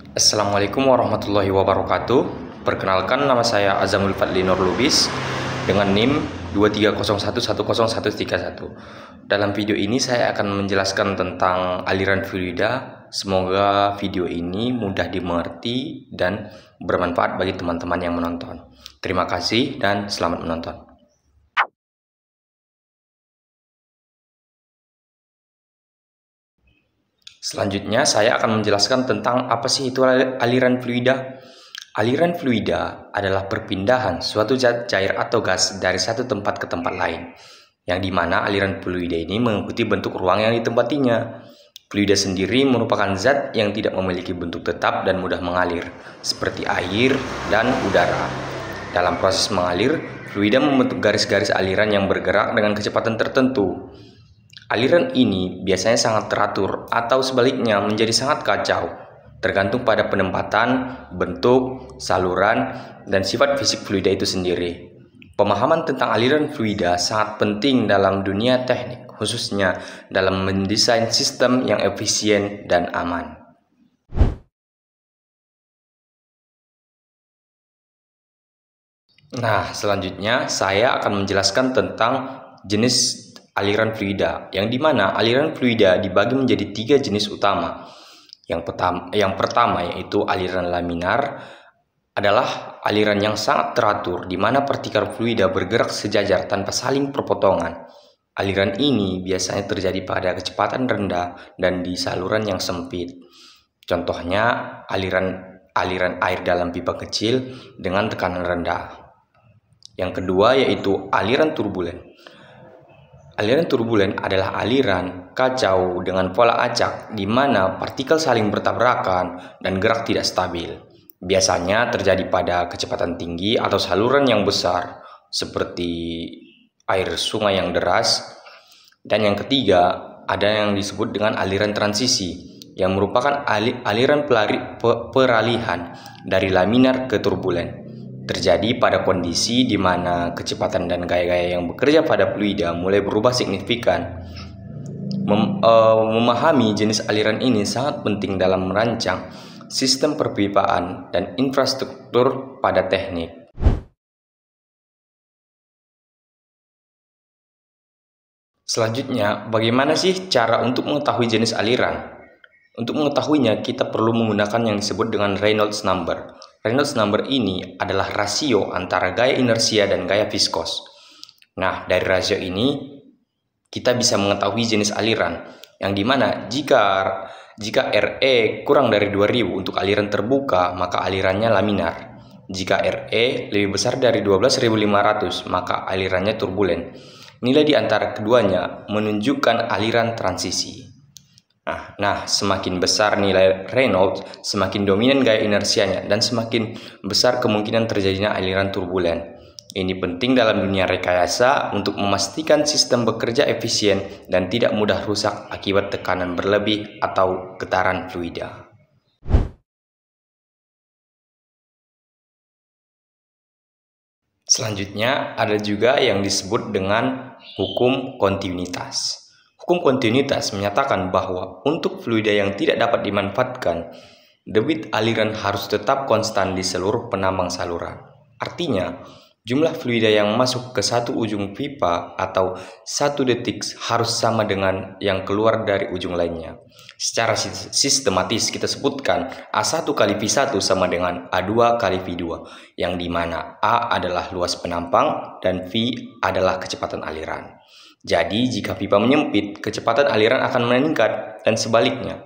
Assalamualaikum warahmatullahi wabarakatuh. Perkenalkan, nama saya Azamul Fadli Nur Lubis dengan NIM 230110131. Dalam video ini saya akan menjelaskan tentang aliran fluida. Semoga video ini mudah dimengerti dan bermanfaat bagi teman-teman yang menonton. Terima kasih dan selamat menonton. Selanjutnya saya akan menjelaskan tentang apa sih itu aliran fluida. Aliran fluida adalah perpindahan suatu zat cair atau gas dari satu tempat ke tempat lain, yang dimana aliran fluida ini mengikuti bentuk ruang yang ditempatinya. Fluida sendiri merupakan zat yang tidak memiliki bentuk tetap dan mudah mengalir, seperti air dan udara. Dalam proses mengalir, fluida membentuk garis-garis aliran yang bergerak dengan kecepatan tertentu. Aliran ini biasanya sangat teratur atau sebaliknya menjadi sangat kacau, tergantung pada penempatan, bentuk, saluran, dan sifat fisik fluida itu sendiri. Pemahaman tentang aliran fluida sangat penting dalam dunia teknik, khususnya dalam mendesain sistem yang efisien dan aman. Nah, selanjutnya saya akan menjelaskan tentang jenis aliran fluida, yang dimana aliran fluida dibagi menjadi 3 jenis utama. Yang pertama yaitu aliran laminar, adalah aliran yang sangat teratur di mana partikel fluida bergerak sejajar tanpa saling berpotongan. Aliran ini biasanya terjadi pada kecepatan rendah dan di saluran yang sempit. Contohnya aliran air dalam pipa kecil dengan tekanan rendah. Yang kedua yaitu aliran turbulen. Aliran turbulen adalah aliran kacau dengan pola acak di mana partikel saling bertabrakan dan gerak tidak stabil. Biasanya terjadi pada kecepatan tinggi atau saluran yang besar seperti air sungai yang deras. Dan yang ketiga ada yang disebut dengan aliran transisi, yang merupakan aliran peralihan dari laminar ke turbulen. Terjadi pada kondisi di mana kecepatan dan gaya-gaya yang bekerja pada fluida mulai berubah signifikan. Memahami jenis aliran ini sangat penting dalam merancang sistem perpipaan dan infrastruktur pada teknik. Selanjutnya, bagaimana sih cara untuk mengetahui jenis aliran? Untuk mengetahuinya, kita perlu menggunakan yang disebut dengan Reynolds number. Reynolds number ini adalah rasio antara gaya inersia dan gaya viskos. Nah, dari rasio ini kita bisa mengetahui jenis aliran, yang dimana jika RE kurang dari 2000 untuk aliran terbuka, maka alirannya laminar. Jika RE lebih besar dari 12.500, maka alirannya turbulen. Nilai di antara keduanya menunjukkan aliran transisi. Nah, semakin besar nilai Reynolds, semakin dominan gaya inersianya dan semakin besar kemungkinan terjadinya aliran turbulen. Ini penting dalam dunia rekayasa untuk memastikan sistem bekerja efisien dan tidak mudah rusak akibat tekanan berlebih atau getaran fluida. Selanjutnya ada juga yang disebut dengan hukum kontinuitas. Hukum kontinuitas menyatakan bahwa untuk fluida yang tidak dapat dimanfaatkan, debit aliran harus tetap konstan di seluruh penambang saluran. Artinya, jumlah fluida yang masuk ke satu ujung pipa atau 1 detik harus sama dengan yang keluar dari ujung lainnya. Secara sistematis kita sebutkan A1 kali V1 sama dengan A2 kali V2, yang dimana A adalah luas penampang dan V adalah kecepatan aliran. Jadi, jika pipa menyempit, kecepatan aliran akan meningkat dan sebaliknya.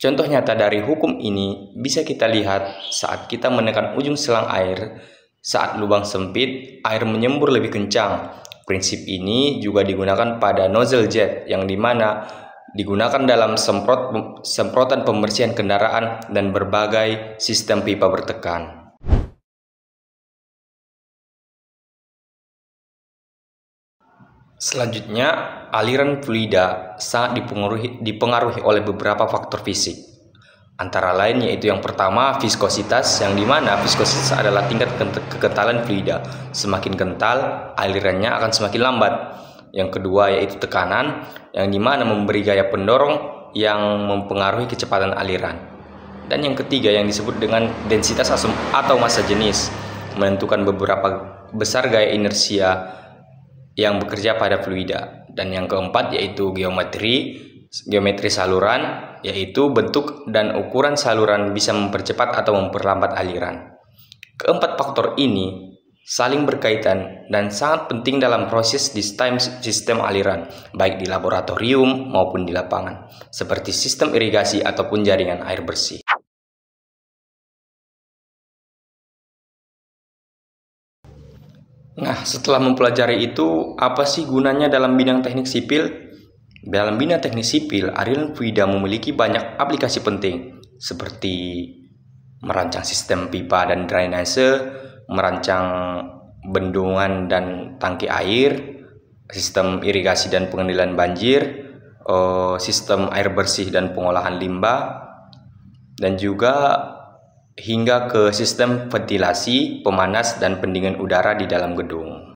Contoh nyata dari hukum ini bisa kita lihat saat kita menekan ujung selang air. Saat lubang sempit, air menyembur lebih kencang. Prinsip ini juga digunakan pada nozzle jet, yang dimana digunakan dalam semprotan pembersihan kendaraan dan berbagai sistem pipa bertekan. Selanjutnya, aliran fluida sangat dipengaruhi oleh beberapa faktor fisik. Antara lain yaitu yang pertama, viskositas, yang dimana viskositas adalah tingkat kekentalan fluida. Semakin kental, alirannya akan semakin lambat. Yang kedua yaitu tekanan, yang dimana memberi gaya pendorong yang mempengaruhi kecepatan aliran. Dan yang ketiga yang disebut dengan densitas atau massa jenis, menentukan beberapa besar gaya inersia yang bekerja pada fluida. Dan yang keempat yaitu geometri saluran, yaitu bentuk dan ukuran saluran bisa mempercepat atau memperlambat aliran. Keempat faktor ini saling berkaitan dan sangat penting dalam proses desain sistem aliran, baik di laboratorium maupun di lapangan, seperti sistem irigasi ataupun jaringan air bersih. Nah, setelah mempelajari itu, apa sih gunanya dalam bidang teknik sipil? Dalam bidang teknik sipil, aliran fluida memiliki banyak aplikasi penting, seperti merancang sistem pipa dan drainase, merancang bendungan dan tangki air, sistem irigasi dan pengendalian banjir, sistem air bersih dan pengolahan limbah, dan juga hingga ke sistem ventilasi, pemanas, dan pendingin udara di dalam gedung.